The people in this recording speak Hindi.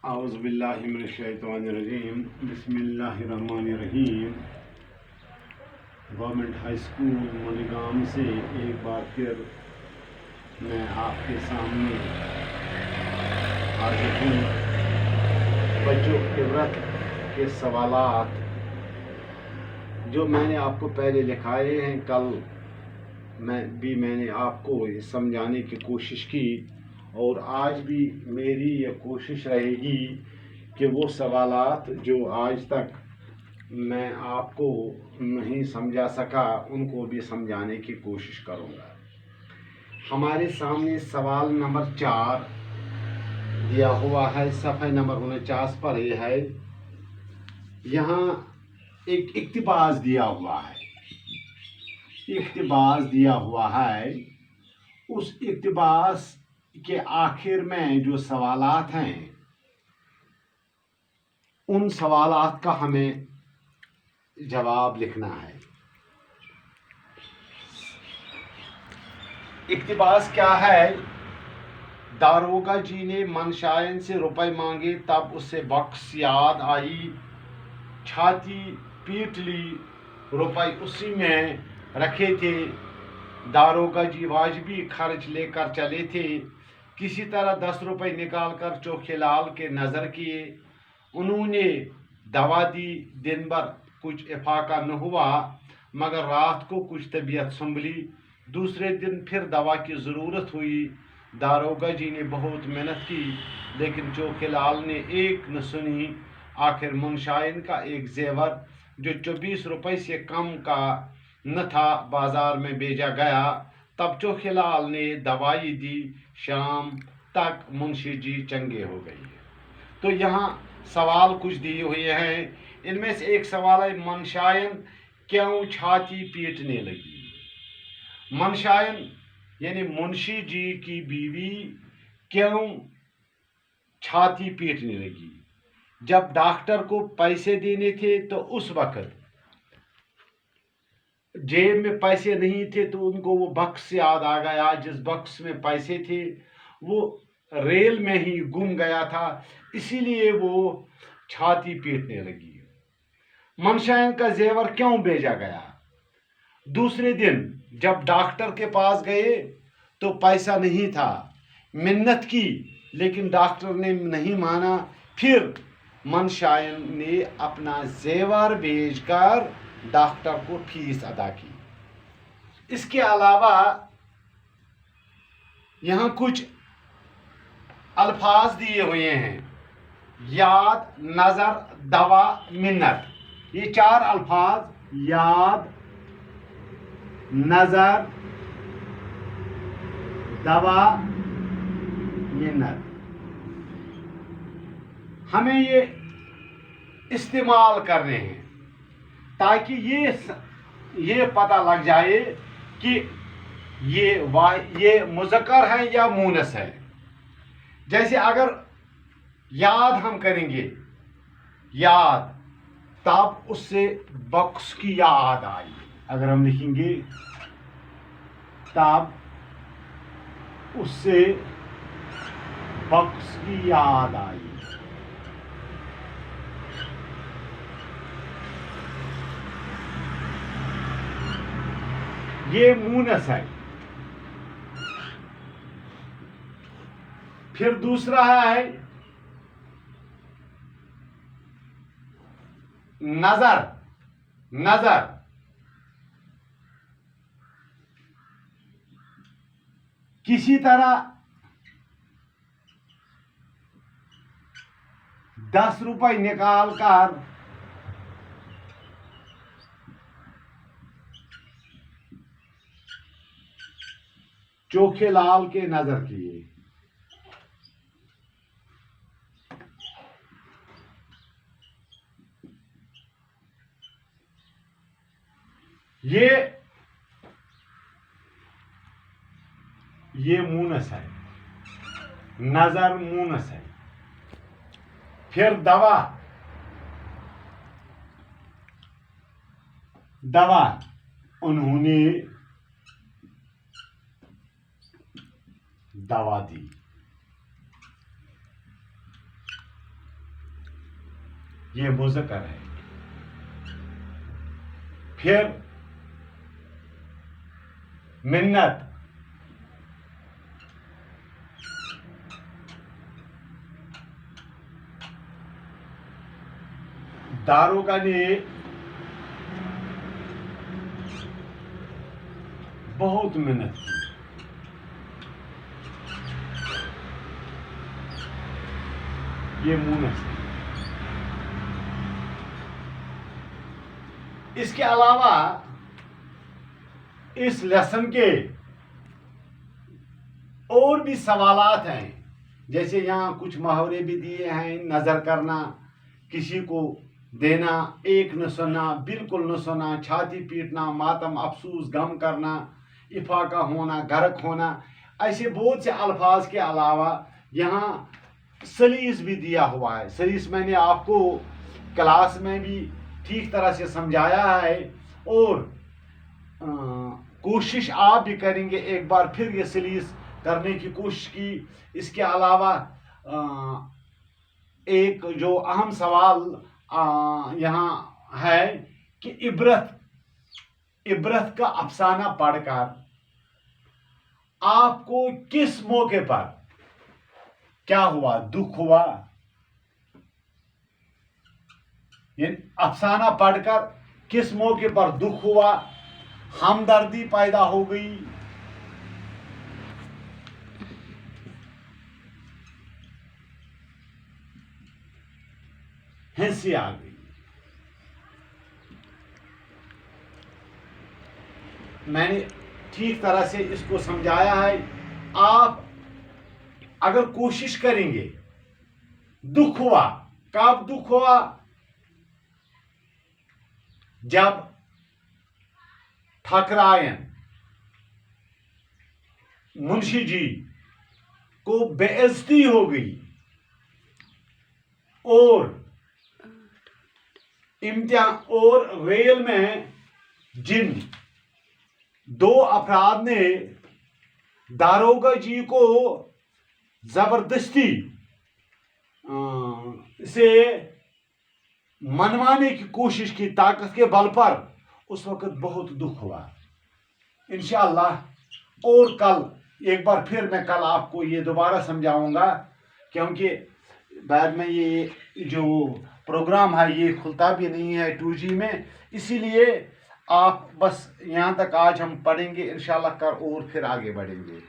आउज़ुबिल्लाहिमिनश्शैतानिर्रजीम बिस्मिल्लाहिर्रहमानिर्रहीम। गवर्नमेंट हाई स्कूल मलीगाम से एक बार फिर मैं आपके सामने हाजिर हूँ। बच्चों के व्रत के सवालात जो मैंने आपको पहले लिखाए हैं, कल मैंने आपको समझाने की कोशिश की और आज भी मेरी ये कोशिश रहेगी कि वो सवालात जो आज तक मैं आपको नहीं समझा सका उनको भी समझाने की कोशिश करूँगा। हमारे सामने सवाल नंबर 4 दिया हुआ है, सफ़े नंबर 49 पर ये है। यहाँ एक इक्तिबास दिया हुआ है। इक्तिबास दिया हुआ है, उस इक्तिबास के आखिर में जो सवालात हैं उन सवालात का हमें जवाब लिखना है। इक्तिबास क्या है? दारोगा जी ने मनशायन से रुपए मांगे, तब उससे बख्श याद आई, छाती पीट ली, रुपए उसी में रखे थे। दारोगा जी वाजिबी खर्च लेकर चले थे। किसी तरह 10 रुपए निकाल कर चोखेलाल के नज़र किए। उन्होंने दवा दी। दिन भर कुछ इफाका न हुआ, मगर रात को कुछ तबीयत संभली। दूसरे दिन फिर दवा की ज़रूरत हुई। दारोगा जी ने बहुत मेहनत की, लेकिन चोखेलाल ने एक न सुनी। आखिर मुंशाइन का एक जेवर जो 24 रुपए से कम का न था बाजार में भेजा गया। तब चोखेलाल ने दवाई दी। शाम तक मुंशी जी चंगे हो गए। तो यहाँ सवाल कुछ दिए हुए हैं। इनमें से एक सवाल है, मनशायन क्यों छाती पीटने लगी? मनशायन यानी मुंशी जी की बीवी क्यों छाती पीटने लगी? जब डॉक्टर को पैसे देने थे तो उस वक्त जेब में पैसे नहीं थे, तो उनको वो बक्स याद आ गया। जिस बक्स में पैसे थे वो रेल में ही गुम गया था, इसीलिए वो छाती पीटने लगी। मनशायन का जेवर क्यों भेजा गया? दूसरे दिन जब डॉक्टर के पास गए तो पैसा नहीं था। मिन्नत की, लेकिन डॉक्टर ने नहीं माना। फिर मनशायन ने अपना जेवर भेजकर डॉक्टर को फीस अदा की। इसके अलावा यहाँ कुछ अल्फाज दिए हुए हैं, याद, नजर, दवा, मिन्नत। ये 4 अल्फाज, याद, नजर, दवा, मिन्नत, हमें ये इस्तेमाल करने हैं ताकि ये पता लग जाए कि ये मुज़क्कर है या मूनस है। जैसे अगर याद हम करेंगे, याद, तब उससे बक्स की याद आई। अगर हम लिखेंगे तब उससे बक्स की याद आई। ये मूनस है। फिर दूसरा है नजर। नजर किसी तरह 10 रुपए निकाल कर चोखेलाल के नजर किए। ये मूनस है। नजर मूनस है। फिर दवा। दवा उन्होंने दवा दी। ये मुज़क्कर है। फिर मिन्नत, दारोगा ने बहुत मेहनत की। ये मुनस है। इसके अलावा इस लेसन के और भी सवालात हैं, जैसे यहाँ कुछ मुहावरे भी दिए हैं। नजर करना, किसी को देना, एक न सुनना, बिल्कुल न सुनना, छाती पीटना, मातम अफसोस गम करना, इफाका होना, गर्क होना, ऐसे बहुत से अल्फाज के अलावा यहाँ सलीस भी दिया हुआ है। सलीस मैंने आपको क्लास में भी ठीक तरह से समझाया है, और कोशिश आप भी करेंगे। एक बार फिर ये सलीस करने की कोशिश की। इसके अलावा एक जो अहम सवाल यहाँ है कि इबरत का अफसाना पढ़कर आपको किस मौके पर क्या हुआ, दुख हुआ। ये अफसाना पढ़कर किस मौके पर दुख हुआ, हमदर्दी पैदा हो गई, हंसी आ गई। मैंने ठीक तरह से इसको समझाया है। आप अगर कोशिश करेंगे, दुख हुआ, कब दुख हुआ, जब ठकरायन मुंशी जी को बेइज्जती हो गई और इम्तिहान और रेल में जिन दो अफराद ने दारोगा जी को जबरदस्ती से मनवाने की कोशिश की, ताकत के बल पर, उस वक्त बहुत दुख हुआ। इंशाअल्लाह और कल एक बार फिर मैं कल आपको ये दोबारा समझाऊंगा, क्योंकि बाद में ये जो प्रोग्राम है ये खुलता भी नहीं है 2G में, इसीलिए आप बस यहाँ तक आज हम पढ़ेंगे। इंशाअल्लाह कर और फिर आगे बढ़ेंगे।